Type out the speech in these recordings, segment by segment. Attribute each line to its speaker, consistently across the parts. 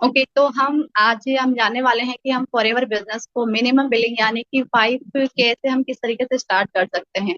Speaker 1: Okay, तो हम जानने वाले हैं कि हम फॉरएवर बिजनेस को मिनिमम बिलिंग यानी कि 5K से हम किस तरीके से स्टार्ट कर सकते हैं।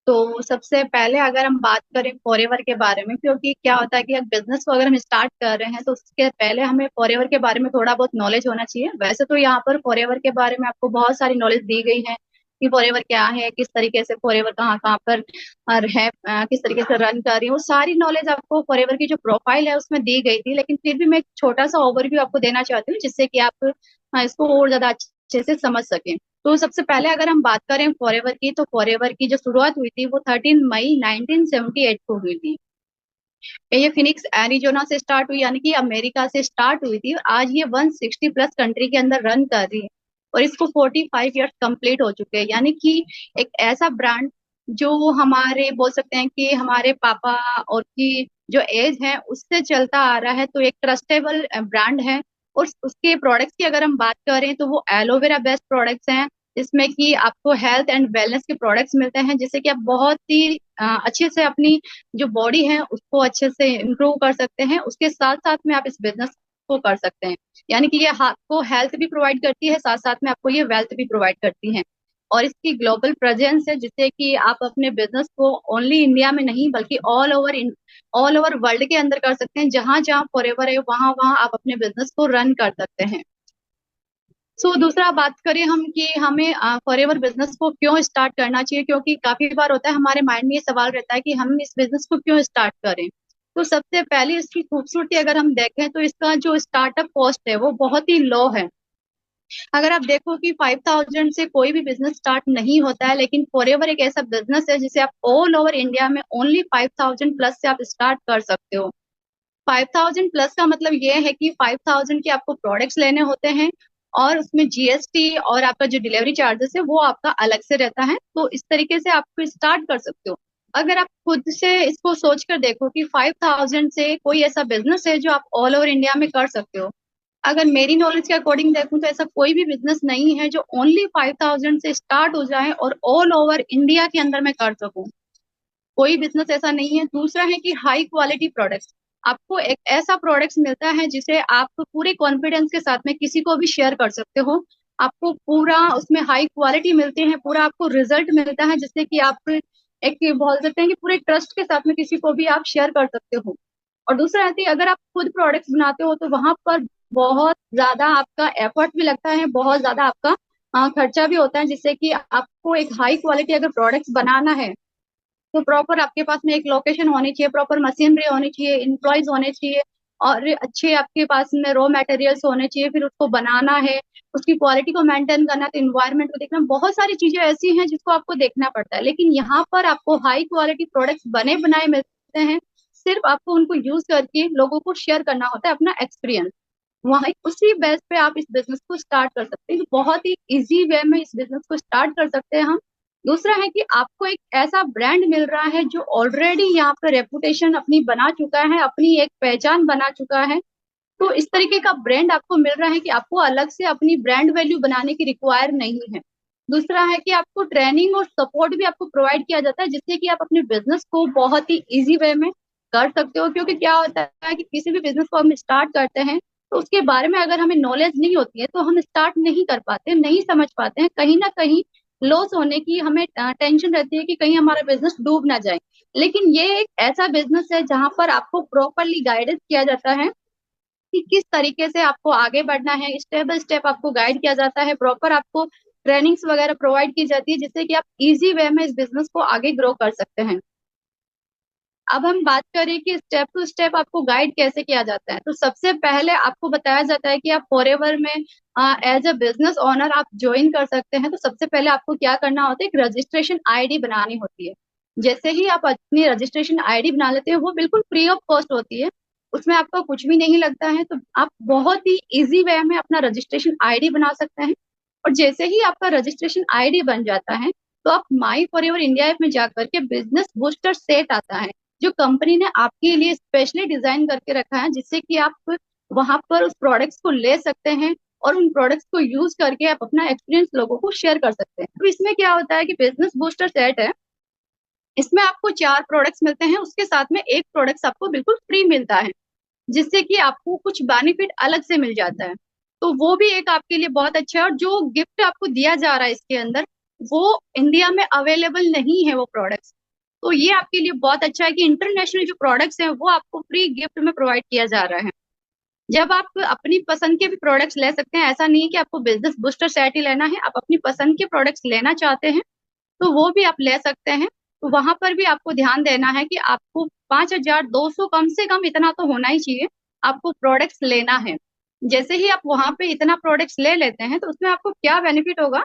Speaker 1: तो सबसे पहले अगर हम बात करें फॉरएवर के बारे में, क्योंकि क्या होता है कि अगर बिजनेस को अगर हम स्टार्ट कर रहे हैं तो उसके पहले हमें फॉरएवर के बारे में थोड़ा बहुत नॉलेज होना चाहिए। वैसे तो यहाँ पर फॉरएवर के बारे में आपको बहुत सारी नॉलेज दी गई है कि फॉरएवर क्या है, किस तरीके से फॉरएवर कहाँ कहाँ पर है, किस तरीके से रन कर रही है, वो सारी नॉलेज आपको फॉरएवर की जो प्रोफाइल है उसमें दी गई थी। लेकिन फिर भी मैं एक छोटा सा ओवरव्यू आपको देना चाहती हूँ जिससे कि आप इसको और ज्यादा अच्छे से समझ सकें। तो सबसे पहले अगर हम बात करें फॉरएवर की, तो फॉरएवर की जो शुरुआत हुई थी वो 13 मई 1978 को हुई थी। ये फिनिक्स एरिजोना से स्टार्ट हुई, यानी कि अमेरिका से स्टार्ट हुई थी, और आज ये 160 प्लस कंट्री के अंदर रन कर रही है। और इसको 45 ईयर्स कंप्लीट हो चुके हैं, यानी कि एक ऐसा ब्रांड जो हमारे बोल सकते हैं कि हमारे पापा और की जो एज है उससे चलता आ रहा है, तो एक ट्रस्टेबल ब्रांड है। और उसके प्रोडक्ट्स की अगर हम बात करें तो वो एलोवेरा बेस्ड प्रोडक्ट्स हैं, जिसमें कि आपको हेल्थ एंड वेलनेस के प्रोडक्ट्स मिलते हैं, जिससे कि आप बहुत ही अच्छे से अपनी जो बॉडी है उसको अच्छे से इम्प्रूव कर सकते हैं। उसके साथ साथ में आप इस बिजनेस को कर सकते हैं, यानी कि ये आपको हेल्थ भी प्रोवाइड करती है, साथ साथ में आपको ये वेल्थ भी प्रोवाइड करती है। और इसकी ग्लोबल प्रेजेंस है, जिससे कि आप अपने बिजनेस को ओनली इंडिया में नहीं बल्कि ऑल ओवर वर्ल्ड के अंदर कर सकते हैं। जहां जहां फॉरएवर है वहां वहां आप अपने बिजनेस को रन कर सकते हैं। दूसरा बात करें हम कि हमें फॉरएवर बिजनेस को क्यों स्टार्ट करना चाहिए, क्योंकि काफी बार होता है हमारे माइंड में ये सवाल रहता है कि हम इस बिजनेस को क्यों स्टार्ट करें। तो सबसे पहले इसकी खूबसूरती अगर हम देखें तो इसका जो स्टार्टअप कॉस्ट है वो बहुत ही लो है। अगर आप देखो कि 5,000 से कोई भी बिजनेस स्टार्ट नहीं होता है, लेकिन फॉरएवर एक ऐसा बिजनेस है जिसे आप ऑल ओवर इंडिया में ओनली 5,000 प्लस से आप स्टार्ट कर सकते हो। 5,000 प्लस का मतलब ये है कि 5,000 के आपको प्रोडक्ट्स लेने होते हैं, और उसमें जीएसटी और आपका जो डिलीवरी चार्जेस है वो आपका अलग से रहता है। तो इस तरीके से आप स्टार्ट कर सकते हो। अगर आप खुद से इसको सोच कर देखो कि 5,000 से कोई ऐसा बिजनेस है जो आप ऑल ओवर इंडिया में कर सकते हो, अगर मेरी नॉलेज के अकॉर्डिंग देखूं तो ऐसा कोई भी बिजनेस नहीं है जो ओनली 5,000 से स्टार्ट हो जाए और ऑल ओवर इंडिया के अंदर मैं कर सकूं। कोई बिजनेस ऐसा नहीं है। दूसरा है कि हाई क्वालिटी प्रोडक्ट्स, आपको एक ऐसा प्रोडक्ट्स मिलता है जिसे आप पूरे कॉन्फिडेंस के साथ में किसी को भी शेयर कर सकते हो। आपको पूरा उसमें हाई क्वालिटी मिलती है, पूरा आपको रिजल्ट मिलता है, जिससे कि आप एक बोल सकते हैं कि पूरे ट्रस्ट के साथ में किसी को भी आप शेयर कर सकते हो। और दूसरा है कि अगर आप खुद प्रोडक्ट्स बनाते हो तो वहां पर बहुत ज्यादा आपका एफर्ट भी लगता है, बहुत ज्यादा आपका खर्चा भी होता है, जिससे कि आपको एक हाई क्वालिटी अगर प्रोडक्ट्स बनाना है तो प्रॉपर आपके पास में एक लोकेशन होनी चाहिए, प्रॉपर मशीनरी होनी चाहिए, इम्प्लॉयज होने चाहिए, और अच्छे आपके पास में रॉ मटेरियल्स होने चाहिए। फिर उसको बनाना है, उसकी क्वालिटी को मेंटेन करना है, तो इन्वायरमेंट को देखना, बहुत सारी चीजें ऐसी हैं जिसको आपको देखना पड़ता है। लेकिन यहाँ पर आपको हाई क्वालिटी प्रोडक्ट्स बने बनाए मिलते हैं, सिर्फ आपको उनको यूज करके लोगों को शेयर करना होता है अपना एक्सपीरियंस। वहाँ उसी बेस पे आप इस बिजनेस को स्टार्ट कर सकते हैं। तो बहुत ही इजी वे में इस बिजनेस को स्टार्ट कर सकते हैं हम। दूसरा है कि आपको एक ऐसा ब्रांड मिल रहा है जो ऑलरेडी यहाँ पे रेपुटेशन अपनी बना चुका है, अपनी एक पहचान बना चुका है। तो इस तरीके का ब्रांड आपको मिल रहा है कि आपको अलग से अपनी ब्रांड वैल्यू बनाने की रिक्वायर नहीं है। दूसरा है कि आपको ट्रेनिंग और सपोर्ट भी आपको प्रोवाइड किया जाता है, जिससे कि आप अपने बिजनेस को बहुत ही इजी वे में कर सकते हो। क्योंकि क्या होता है कि किसी भी बिजनेस को हम स्टार्ट करते हैं तो उसके बारे में अगर हमें नॉलेज नहीं होती है तो हम स्टार्ट नहीं कर पाते, नहीं समझ पाते हैं, कहीं ना कहीं लॉस होने की हमें टेंशन रहती है कि कहीं हमारा बिजनेस डूब ना जाए। लेकिन ये एक ऐसा बिजनेस है जहां पर आपको प्रॉपरली गाइडेंस किया जाता है कि किस तरीके से आपको आगे बढ़ना है, स्टेप बाय स्टेप आपको गाइड किया जाता है, प्रॉपर आपको ट्रेनिंग्स वगैरह प्रोवाइड की जाती है, जिससे कि आप इजी वे में इस बिजनेस को आगे ग्रो कर सकते हैं। अब हम बात करें कि स्टेप टू स्टेप आपको गाइड कैसे किया जाता है, तो सबसे पहले आपको बताया जाता है कि आप फॉरएवर में एज अ बिजनेस ओनर आप ज्वाइन कर सकते हैं। तो सबसे पहले आपको क्या करना होता है, एक रजिस्ट्रेशन आईडी बनानी होती है। जैसे ही आप अपनी रजिस्ट्रेशन आईडी बना लेते हैं, वो बिल्कुल फ्री ऑफ कॉस्ट होती है, उसमें आपका कुछ भी नहीं लगता है। तो आप बहुत ही इजी वे में अपना रजिस्ट्रेशन आईडी बना सकते हैं। और जैसे ही आपका रजिस्ट्रेशन आईडी बन जाता है तो आप माई फॉरएवर इंडिया ऐप में जाकर के बिजनेस बूस्टर सेट आता है, जो कंपनी ने आपके लिए स्पेशली डिजाइन करके रखा है, जिससे कि आप वहां पर उस प्रोडक्ट्स को ले सकते हैं और उन प्रोडक्ट्स को यूज करके आप अपना एक्सपीरियंस लोगों को शेयर कर सकते हैं। तो इसमें क्या होता है कि बिजनेस बूस्टर सेट है, इसमें आपको 4 प्रोडक्ट्स मिलते हैं, उसके साथ में एक प्रोडक्ट्स आपको बिल्कुल फ्री मिलता है। जिससे कि आपको कुछ बेनिफिट अलग से मिल जाता है। तो वो भी एक आपके लिए बहुत अच्छा है। और जो गिफ्ट आपको दिया जा रहा है इसके अंदर, वो इंडिया में अवेलेबल नहीं है वो प्रोडक्ट्स। तो ये आपके लिए बहुत अच्छा है कि इंटरनेशनल जो प्रोडक्ट्स हैं वो आपको फ्री गिफ्ट में प्रोवाइड किया जा रहा है। जब आप अपनी पसंद के भी प्रोडक्ट्स ले सकते हैं, ऐसा नहीं है कि आपको बिजनेस बूस्टर सेट ही लेना है, आप अपनी पसंद के प्रोडक्ट्स लेना चाहते हैं तो वो भी आप ले सकते हैं। तो वहां पर भी आपको ध्यान देना है कि आपको 5,200 कम से कम इतना तो होना ही चाहिए, आपको प्रोडक्ट्स लेना है। जैसे ही आप वहां पे इतना प्रोडक्ट्स ले लेते हैं तो उसमें आपको क्या बेनिफिट होगा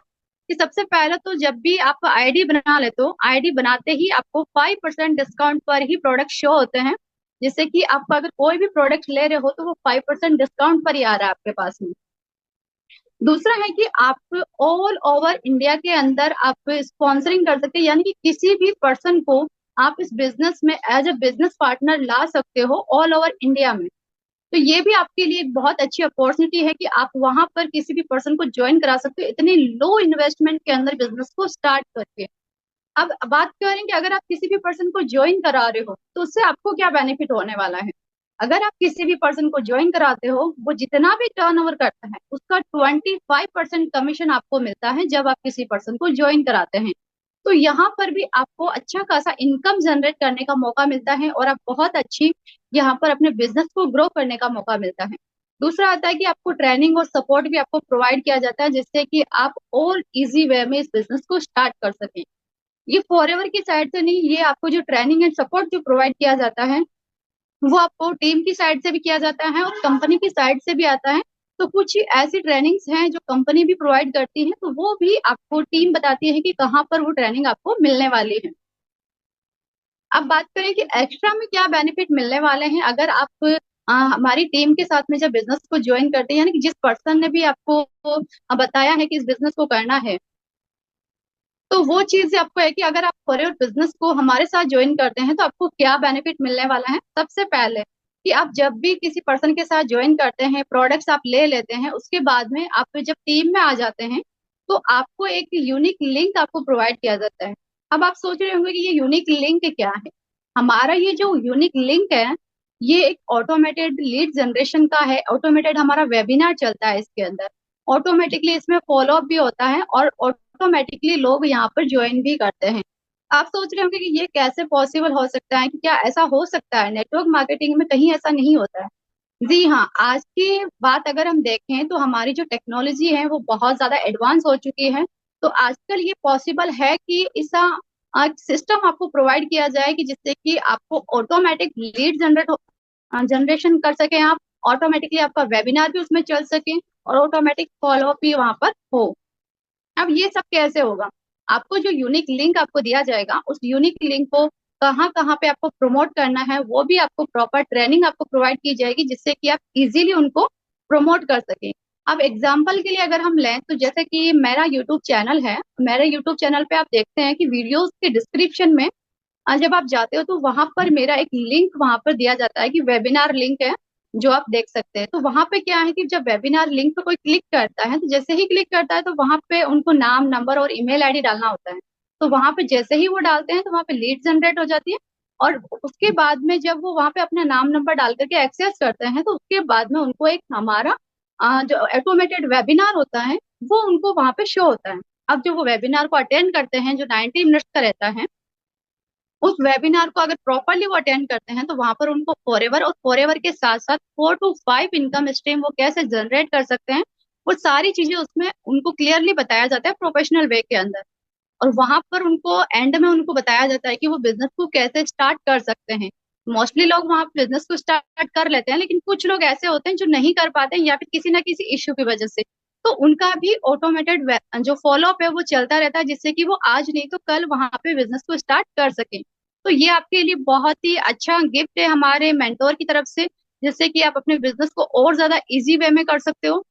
Speaker 1: कि सबसे पहले तो जब भी आप आईडी बना लेते हो, आईडी बनाते ही आपको 5% डिस्काउंट पर ही प्रोडक्ट शो होते हैं। जिससे कि आप अगर कोई भी प्रोडक्ट ले रहे हो तो वो 5% डिस्काउंट पर ही आ रहा है आपके पास में। दूसरा है कि आप ऑल ओवर इंडिया के अंदर आप स्पॉन्सरिंग कर सकते हैं, यानी कि किसी भी पर्सन को आप इस बिजनेस में एज अ बिजनेस पार्टनर ला सकते हो ऑल ओवर इंडिया में। तो ये भी आपके लिए एक बहुत अच्छी अपॉर्चुनिटी है कि आप वहां पर किसी भी पर्सन को ज्वाइन करा सकते हो इतने लो इन्वेस्टमेंट के अंदर बिजनेस को स्टार्ट करके। अब बात करें कि अगर आप किसी भी पर्सन को ज्वाइन करा रहे हो तो उससे आपको क्या बेनिफिट होने वाला है। अगर आप किसी भी पर्सन को ज्वाइन कराते हो, वो जितना भी टर्नओवर करता है उसका 25% कमीशन आपको मिलता है जब आप किसी पर्सन को ज्वाइन कराते हैं। तो यहाँ पर भी आपको अच्छा खासा इनकम जनरेट करने का मौका मिलता है और आप बहुत अच्छी यहाँ पर अपने बिजनेस को ग्रो करने का मौका मिलता है। दूसरा आता है कि आपको ट्रेनिंग और सपोर्ट भी आपको प्रोवाइड किया जाता है जिससे कि आप और इजी वे में इस बिजनेस को स्टार्ट कर सकें। ये फॉरएवर की साइड से नहीं, ये आपको जो ट्रेनिंग एंड सपोर्ट जो प्रोवाइड किया जाता है वो आपको टीम की साइड से भी किया जाता है और कंपनी की साइड से भी आता है। तो कुछ ऐसी ट्रेनिंग्स हैं जो कंपनी भी प्रोवाइड करती है, तो वो भी आपको टीम बताती है कि कहाँ पर वो ट्रेनिंग आपको मिलने वाली है। अब बात करें कि एक्स्ट्रा में क्या बेनिफिट मिलने वाले हैं अगर आप हमारी टीम के साथ में जब बिजनेस को ज्वाइन करते हैं, यानी कि जिस पर्सन ने भी आपको बताया है कि इस बिजनेस को करना है, तो वो चीज आपको है कि अगर आप फॉरएवर बिजनेस को हमारे साथ ज्वाइन करते हैं तो आपको क्या बेनिफिट मिलने वाला है। सबसे पहले कि आप जब भी किसी पर्सन के साथ ज्वाइन करते हैं, प्रोडक्ट्स आप ले लेते हैं, उसके बाद में आप जब टीम में आ जाते हैं तो आपको एक यूनिक लिंक आपको प्रोवाइड किया जाता है। अब आप सोच रहे होंगे कि ये यूनिक लिंक क्या है। हमारा ये जो यूनिक लिंक है, ये एक ऑटोमेटेड लीड जनरेशन का है। ऑटोमेटेड हमारा वेबिनार चलता है इसके अंदर, ऑटोमेटिकली इसमें फॉलो अप भी होता है और ऑटोमेटिकली लोग यहाँ पर ज्वाइन भी करते हैं। आप सोच रहे होंगे कि ये कैसे पॉसिबल हो सकता है, कि क्या ऐसा हो सकता है नेटवर्क मार्केटिंग में कहीं ऐसा नहीं होता है। जी हाँ, आज की बात अगर हम देखें तो हमारी जो टेक्नोलॉजी है वो बहुत ज्यादा एडवांस हो चुकी है। तो आजकल ये पॉसिबल है कि ऐसा सिस्टम आपको प्रोवाइड किया जाए कि जिससे कि आपको ऑटोमेटिक लीड जनरेशन कर सके आप, ऑटोमेटिकली आपका वेबिनार भी उसमें चल सके और ऑटोमेटिक फॉलो अप भी वहां पर हो। अब ये सब कैसे होगा, आपको जो यूनिक लिंक आपको दिया जाएगा उस यूनिक लिंक को कहाँ कहाँ पे आपको प्रमोट करना है वो भी आपको प्रॉपर ट्रेनिंग आपको प्रोवाइड की जाएगी जिससे कि आप इजीली उनको प्रमोट कर सकें। अब एग्जाम्पल के लिए अगर हम लें तो जैसे कि मेरा यूट्यूब चैनल है, मेरे यूट्यूब चैनल पे आप देखते हैं कि वीडियोस के डिस्क्रिप्शन में जब आप जाते हो तो वहां पर मेरा एक लिंक वहां पर दिया जाता है कि वेबिनार लिंक है जो आप देख सकते हैं। तो वहां पे क्या है कि जब वेबिनार लिंक पे कोई क्लिक करता है तो जैसे ही क्लिक करता है तो वहां पे उनको नाम, नंबर और ईमेल आईडी डालना होता है। तो वहां पे जैसे ही वो डालते हैं तो वहां पे लीड जनरेट हो जाती है। और उसके बाद में जब वो वहां पे अपना नाम नंबर डाल करके एक्सेस करते हैं तो उसके बाद में उनको एक हमारा जो ऑटोमेटेड वेबिनार होता है वो उनको वहां पे शो होता है। अब जो वो वेबिनार को अटेंड करते हैं जो 90 मिनट्स का रहता है, उस वेबिनार को अगर प्रॉपरली वो अटेंड करते हैं तो वहां पर उनको फॉरएवर और फॉरएवर के साथ साथ 4 to 5 इनकम स्ट्रीम वो कैसे जनरेट कर सकते हैं, वो सारी चीजें उसमें उनको क्लियरली बताया जाता है प्रोफेशनल वे के अंदर। और वहां पर उनको एंड में उनको बताया जाता है कि वो बिजनेस को कैसे स्टार्ट कर सकते हैं। मोस्टली लोग वहां बिजनेस को स्टार्ट कर लेते हैं, लेकिन कुछ लोग ऐसे होते हैं जो नहीं कर पाते हैं या फिर किसी ना किसी इश्यू की वजह से। तो उनका भी ऑटोमेटेड जो फॉलो अप है वो चलता रहता है जिससे कि वो आज नहीं तो कल वहां पे बिजनेस को स्टार्ट कर सके। तो ये आपके लिए बहुत ही अच्छा गिफ्ट है हमारे मेंटोर की तरफ से, जिससे कि आप अपने बिजनेस को और ज्यादा इजी वे में कर सकते हो।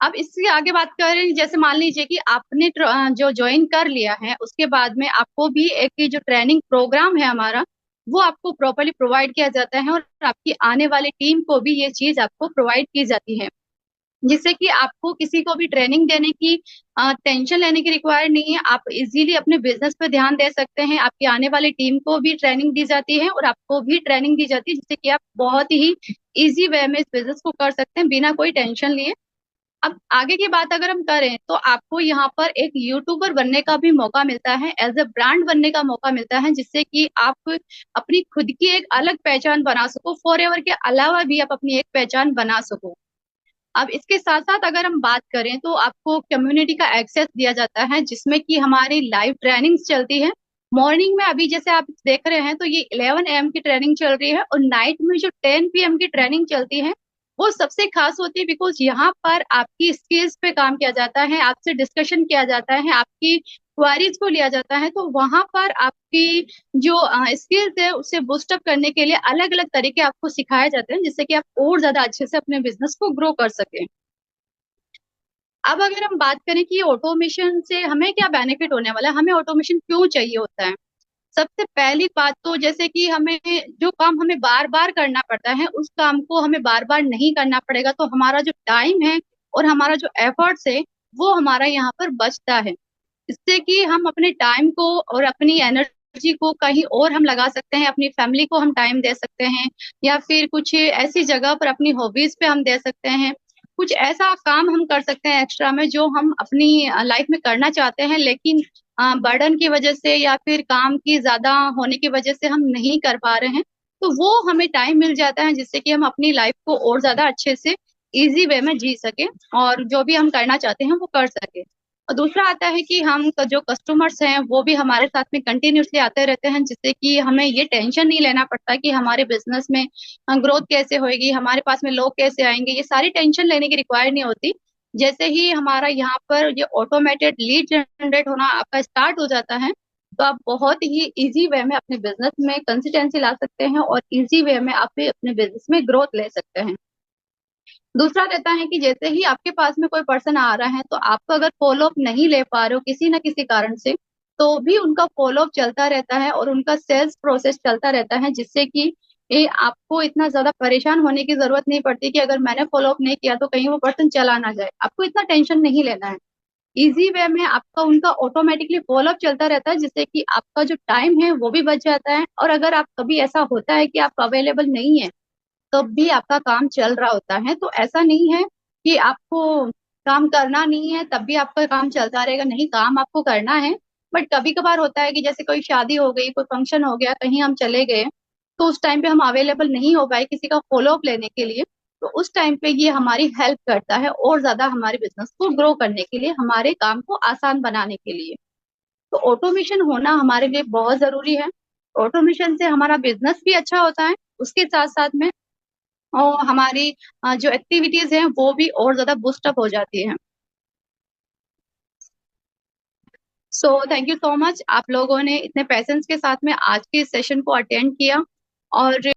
Speaker 1: अब इससे आगे बात करें, जैसे मान लीजिए कि आपने जो ज्वाइन कर लिया है उसके बाद में आपको भी एक ये जो ट्रेनिंग प्रोग्राम है हमारा वो आपको प्रॉपरली प्रोवाइड किया जाता है और आपकी आने वाली टीम को भी ये चीज आपको प्रोवाइड की जाती है, जिससे कि आपको किसी को भी ट्रेनिंग देने की टेंशन लेने की रिक्वायर नहीं है। आप इजीली अपने बिजनेस पे ध्यान दे सकते हैं, आपकी आने वाली टीम को भी ट्रेनिंग दी जाती है और आपको भी ट्रेनिंग दी जाती है जिससे कि आप बहुत ही इजी वे में इस बिजनेस को कर सकते हैं बिना कोई टेंशन लिए। अब आगे की बात अगर हम करें तो आपको यहाँ पर एक यूट्यूबर बनने का भी मौका मिलता है, एज ए ब्रांड बनने का मौका मिलता है, जिससे कि आप अपनी खुद की एक अलग पहचान बना सको, फॉरएवर के अलावा भी आप अपनी एक पहचान बना सको। अब इसके साथ साथ अगर हम बात करें तो आपको कम्युनिटी का एक्सेस दिया जाता है, जिसमें कि हमारी लाइव ट्रेनिंग्स चलती है। मॉर्निंग में अभी जैसे आप देख रहे हैं तो ये 11 AM की ट्रेनिंग चल रही है, और नाइट में जो 10 PM की ट्रेनिंग चलती है वो सबसे खास होती है, बिकॉज यहाँ पर आपकी स्किल्स पे काम किया जाता है, आपसे डिस्कशन किया जाता है, आपकी क्वारीज को लिया जाता है। तो वहां पर आपकी जो स्किल्स है उसे बूस्टअप करने के लिए अलग अलग तरीके आपको सिखाए जाते हैं, जिससे कि आप और ज्यादा अच्छे से अपने बिजनेस को ग्रो कर सकें। अब अगर हम बात करें कि ऑटोमेशन से हमें क्या बेनिफिट होने वाला है, हमें ऑटोमेशन क्यों चाहिए होता है। सबसे पहली बात तो जैसे कि हमें जो काम हमें बार बार करना पड़ता है उस काम को हमें बार बार नहीं करना पड़ेगा, तो हमारा जो टाइम है और हमारा जो एफर्ट्स है वो हमारा यहाँ पर बचता है। इससे कि हम अपने टाइम को और अपनी एनर्जी को कहीं और हम लगा सकते हैं, अपनी फैमिली को हम टाइम दे सकते हैं, या फिर कुछ ऐसी जगह पर अपनी हॉबीज पे हम दे सकते हैं। कुछ ऐसा काम हम कर सकते हैं एक्स्ट्रा में जो हम अपनी लाइफ में करना चाहते हैं, लेकिन बर्डन की वजह से या फिर काम की ज्यादा होने की वजह से हम नहीं कर पा रहे हैं। तो वो हमें टाइम मिल जाता है, जिससे कि हम अपनी लाइफ को और ज्यादा अच्छे से इजी वे में जी सके, और जो भी हम करना चाहते हैं वो कर सके। और दूसरा आता है कि हम जो कस्टमर्स हैं वो भी हमारे साथ में कंटिन्यूअसली आते रहते हैं, जिससे कि हमें ये टेंशन नहीं लेना पड़ता कि हमारे बिजनेस में ग्रोथ कैसे होएगी, हमारे पास में लोग कैसे आएंगे, ये सारी टेंशन लेने की रिक्वायर नहीं होती। जैसे ही हमारा यहाँ पर ये ऑटोमेटेड लीड जनरेट होना आपका स्टार्ट हो जाता है, तो आप बहुत ही इजी वे में अपने बिजनेस में कंसिस्टेंसी ला सकते हैं, और इजी वे में आप भी अपने बिजनेस में ग्रोथ ले सकते हैं। दूसरा रहता है कि जैसे ही आपके पास में कोई पर्सन आ रहा है तो आपको अगर फॉलो अप नहीं ले पा रहे हो किसी ना किसी कारण से, तो भी उनका फॉलो अप चलता रहता है और उनका सेल्स प्रोसेस चलता रहता है, जिससे कि ये आपको इतना ज्यादा परेशान होने की जरूरत नहीं पड़ती कि अगर मैंने फॉलो अप नहीं किया तो कहीं वो पर्सन चला ना जाए। आपको इतना टेंशन नहीं लेना है। इजी वे में आपका उनका ऑटोमेटिकली फॉलो अप चलता रहता है, जिससे कि आपका जो टाइम है वो भी बच जाता है, और अगर आप कभी ऐसा होता है कि आप अवेलेबल नहीं है तब भी आपका काम चल रहा होता है। तो ऐसा नहीं है कि आपको काम करना नहीं है तब भी आपका काम चलता रहेगा, नहीं, काम आपको करना है। बट कभी कभार होता है कि जैसे कोई शादी हो गई, कोई फंक्शन हो गया, कहीं हम चले गए, तो उस टाइम पे हम अवेलेबल नहीं हो पाए किसी का फॉलो अप लेने के लिए, तो उस टाइम पे ये हमारी हेल्प करता है और ज्यादा हमारे बिजनेस को ग्रो करने के लिए, हमारे काम को आसान बनाने के लिए। तो ऑटोमेशन होना हमारे लिए बहुत जरूरी है। ऑटोमेशन से हमारा बिजनेस भी अच्छा होता है, उसके साथ साथ में और हमारी जो एक्टिविटीज हैं वो भी और ज्यादा बूस्ट अप हो जाती है। So thank you so much, आप लोगों ने इतने पेशेंस के साथ में आज के इस सेशन को अटेंड किया। और